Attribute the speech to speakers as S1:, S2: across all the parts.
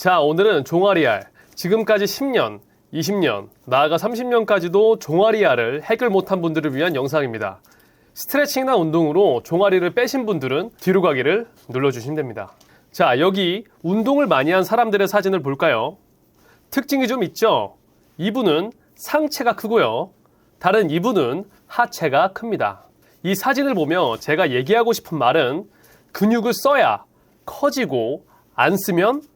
S1: 자, 오늘은 종아리알, 지금까지 10년, 20년, 나아가 30년까지도 종아리알을 해결 못한 분들을 위한 영상입니다. 스트레칭이나 운동으로 종아리를 빼신 분들은 뒤로 가기를 눌러주시면 됩니다. 자, 여기 운동을 많이 한 사람들의 사진을 볼까요? 특징이 좀 있죠? 이분은 상체가 크고요. 다른 이분은 하체가 큽니다. 이 사진을 보며 제가 얘기하고 싶은 말은 근육을 써야 커지고 안 쓰면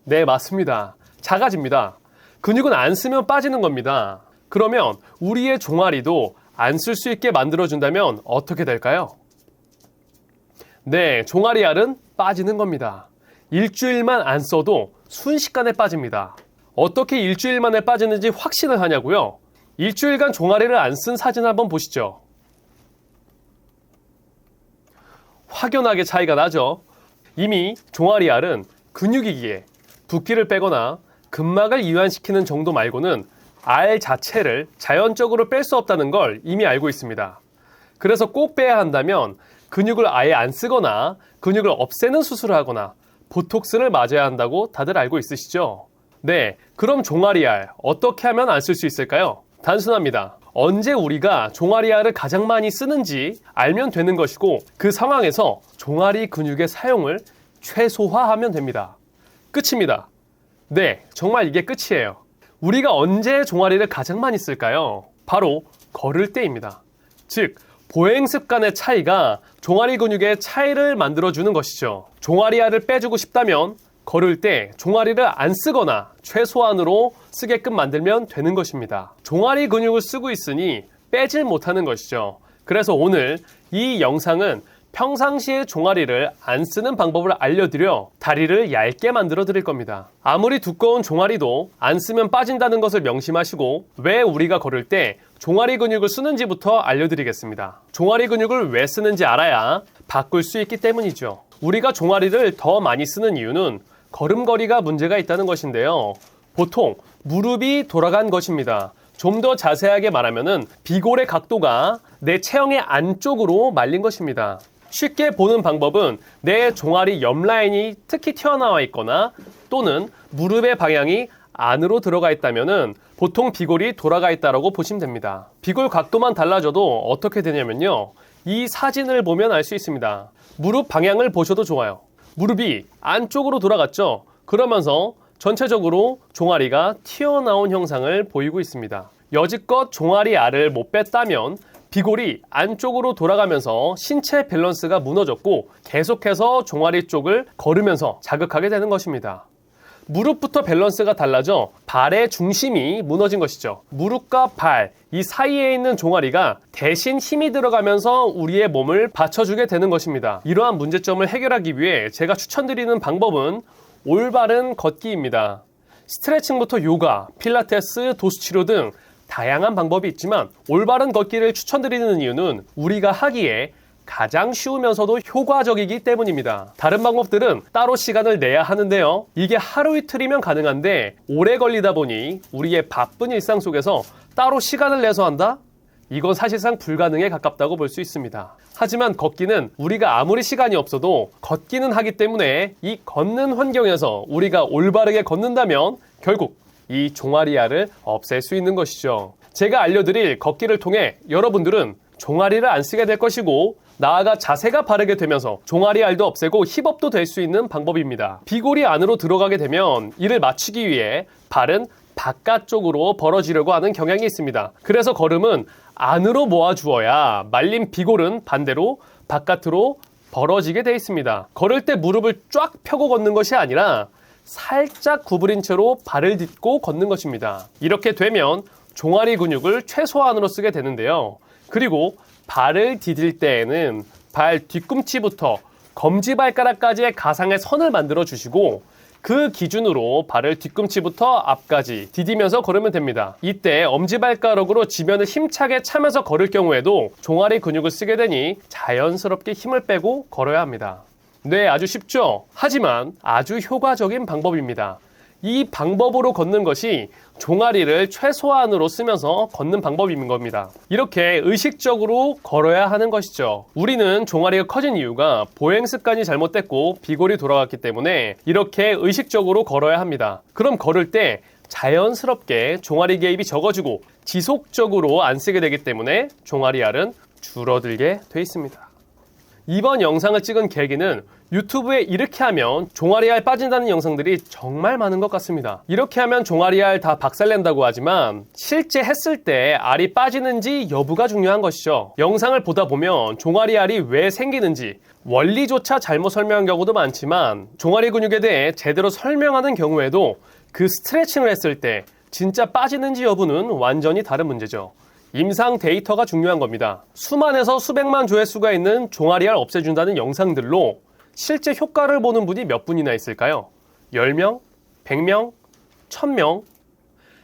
S1: 네, 맞습니다. 작아집니다. 근육은 안 쓰면 빠지는 겁니다. 그러면 우리의 종아리도 안 쓸 수 있게 만들어준다면 어떻게 될까요? 네, 종아리알은 빠지는 겁니다. 일주일만 안 써도 순식간에 빠집니다. 어떻게 일주일 만에 빠지는지 확신을 하냐고요? 일주일간 종아리를 안 쓴 사진 한번 보시죠. 확연하게 차이가 나죠? 이미 종아리알은 근육이기에 붓기를 빼거나 근막을 이완시키는 정도 말고는 알 자체를 자연적으로 뺄 수 없다는 걸 이미 알고 있습니다. 그래서 꼭 빼야 한다면 근육을 아예 안 쓰거나 근육을 없애는 수술을 하거나 보톡스를 맞아야 한다고 다들 알고 있으시죠? 네, 그럼 종아리알 어떻게 하면 안 쓸 수 있을까요? 단순합니다. 언제 우리가 종아리알을 가장 많이 쓰는지 알면 되는 것이고 그 상황에서 종아리 근육의 사용을 최소화하면 됩니다. 끝입니다. 네, 정말 이게 끝이에요. 우리가 언제 종아리를 가장 많이 쓸까요? 바로 걸을 때입니다. 즉, 보행 습관의 차이가 종아리 근육의 차이를 만들어주는 것이죠. 종아리알을 빼주고 싶다면 걸을 때 종아리를 안 쓰거나 최소한으로 쓰게끔 만들면 되는 것입니다. 종아리 근육을 쓰고 있으니 빼질 못하는 것이죠. 그래서 오늘 이 영상은 평상시에 종아리를 안 쓰는 방법을 알려드려 다리를 얇게 만들어 드릴 겁니다. 아무리 두꺼운 종아리도 안 쓰면 빠진다는 것을 명심하시고 왜 우리가 걸을 때 종아리 근육을 쓰는지부터 알려드리겠습니다. 종아리 근육을 왜 쓰는지 알아야 바꿀 수 있기 때문이죠. 우리가 종아리를 더 많이 쓰는 이유는 걸음걸이가 문제가 있다는 것인데요. 보통 무릎이 돌아간 것입니다. 좀 더 자세하게 말하면 비골의 각도가 내 체형의 안쪽으로 말린 것입니다. 쉽게 보는 방법은 내 종아리 옆 라인이 특히 튀어나와 있거나 또는 무릎의 방향이 안으로 들어가 있다면 보통 비골이 돌아가 있다고 보시면 됩니다. 비골 각도만 달라져도 어떻게 되냐면요. 이 사진을 보면 알 수 있습니다. 무릎 방향을 보셔도 좋아요. 무릎이 안쪽으로 돌아갔죠. 그러면서 전체적으로 종아리가 튀어나온 형상을 보이고 있습니다. 여지껏 종아리 알을 못 뺐다면 비골이 안쪽으로 돌아가면서 신체 밸런스가 무너졌고 계속해서 종아리 쪽을 걸으면서 자극하게 되는 것입니다. 무릎부터 밸런스가 달라져 발의 중심이 무너진 것이죠. 무릎과 발, 이 사이에 있는 종아리가 대신 힘이 들어가면서 우리의 몸을 받쳐주게 되는 것입니다. 이러한 문제점을 해결하기 위해 제가 추천드리는 방법은 올바른 걷기입니다. 스트레칭부터 요가, 필라테스, 도수치료 등 다양한 방법이 있지만 올바른 걷기를 추천드리는 이유는 우리가 하기에 가장 쉬우면서도 효과적이기 때문입니다. 다른 방법들은 따로 시간을 내야 하는데요. 이게 하루 이틀이면 가능한데 오래 걸리다 보니 우리의 바쁜 일상 속에서 따로 시간을 내서 한다? 이건 사실상 불가능에 가깝다고 볼 수 있습니다. 하지만 걷기는 우리가 아무리 시간이 없어도 걷기는 하기 때문에 이 걷는 환경에서 우리가 올바르게 걷는다면 결국 이 종아리알을 없앨 수 있는 것이죠. 제가 알려드릴 걷기를 통해 여러분들은 종아리를 안 쓰게 될 것이고 나아가 자세가 바르게 되면서 종아리알도 없애고 힙업도 될 수 있는 방법입니다. 비골이 안으로 들어가게 되면 이를 맞추기 위해 발은 바깥쪽으로 벌어지려고 하는 경향이 있습니다. 그래서 걸음은 안으로 모아주어야 말린 비골은 반대로 바깥으로 벌어지게 되어 있습니다. 걸을 때 무릎을 쫙 펴고 걷는 것이 아니라 살짝 구부린 채로 발을 딛고 걷는 것입니다. 이렇게 되면 종아리 근육을 최소한으로 쓰게 되는데요. 그리고 발을 디딜 때에는 발 뒤꿈치부터 검지발가락까지의 가상의 선을 만들어 주시고 그 기준으로 발을 뒤꿈치부터 앞까지 디디면서 걸으면 됩니다. 이때 엄지발가락으로 지면을 힘차게 차면서 걸을 경우에도 종아리 근육을 쓰게 되니 자연스럽게 힘을 빼고 걸어야 합니다. 네, 아주 쉽죠? 하지만 아주 효과적인 방법입니다. 이 방법으로 걷는 것이 종아리를 최소한으로 쓰면서 걷는 방법인 겁니다. 이렇게 의식적으로 걸어야 하는 것이죠. 우리는 종아리가 커진 이유가 보행 습관이 잘못됐고 비골이 돌아갔기 때문에 이렇게 의식적으로 걸어야 합니다. 그럼 걸을 때 자연스럽게 종아리 개입이 적어지고 지속적으로 안 쓰게 되기 때문에 종아리알은 줄어들게 돼 있습니다. 이번 영상을 찍은 계기는 유튜브에 이렇게 하면 종아리알 빠진다는 영상들이 정말 많은 것 같습니다. 이렇게 하면 종아리알 다 박살낸다고 하지만 실제 했을 때 알이 빠지는지 여부가 중요한 것이죠. 영상을 보다 보면 종아리알이 왜 생기는지 원리조차 잘못 설명한 경우도 많지만 종아리 근육에 대해 제대로 설명하는 경우에도 그 스트레칭을 했을 때 진짜 빠지는지 여부는 완전히 다른 문제죠. 임상 데이터가 중요한 겁니다. 수만에서 수백만 조회수가 있는 종아리알 없애준다는 영상들로 실제 효과를 보는 분이 몇 분이나 있을까요? 10명? 100명? 1000명?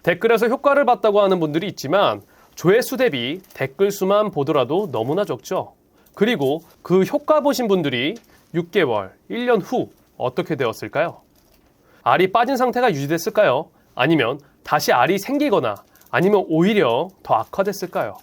S1: 댓글에서 효과를 봤다고 하는 분들이 있지만 조회수 대비 댓글 수만 보더라도 너무나 적죠. 그리고 그 효과 보신 분들이 6개월, 1년 후 어떻게 되었을까요? 알이 빠진 상태가 유지됐을까요? 아니면 다시 알이 생기거나 아니면 오히려 더 악화됐을까요?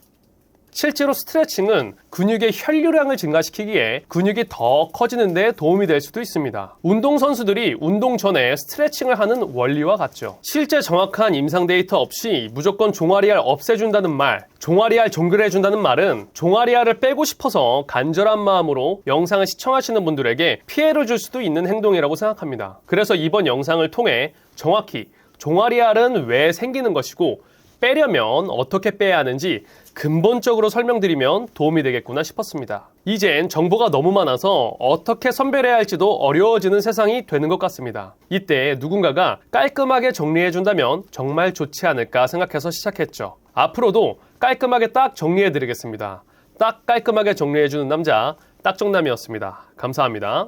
S1: 실제로 스트레칭은 근육의 혈류량을 증가시키기에 근육이 더 커지는 데 도움이 될 수도 있습니다. 운동선수들이 운동 전에 스트레칭을 하는 원리와 같죠. 실제 정확한 임상 데이터 없이 무조건 종아리알 없애준다는 말, 종아리알 정글해준다는 말은 종아리알을 빼고 싶어서 간절한 마음으로 영상을 시청하시는 분들에게 피해를 줄 수도 있는 행동이라고 생각합니다. 그래서 이번 영상을 통해 정확히 종아리알은 왜 생기는 것이고 빼려면 어떻게 빼야 하는지 근본적으로 설명드리면 도움이 되겠구나 싶었습니다. 이젠 정보가 너무 많아서 어떻게 선별해야 할지도 어려워지는 세상이 되는 것 같습니다. 이때 누군가가 깔끔하게 정리해준다면 정말 좋지 않을까 생각해서 시작했죠. 앞으로도 깔끔하게 딱 정리해드리겠습니다. 딱 깔끔하게 정리해주는 남자, 딱정남이었습니다. 감사합니다.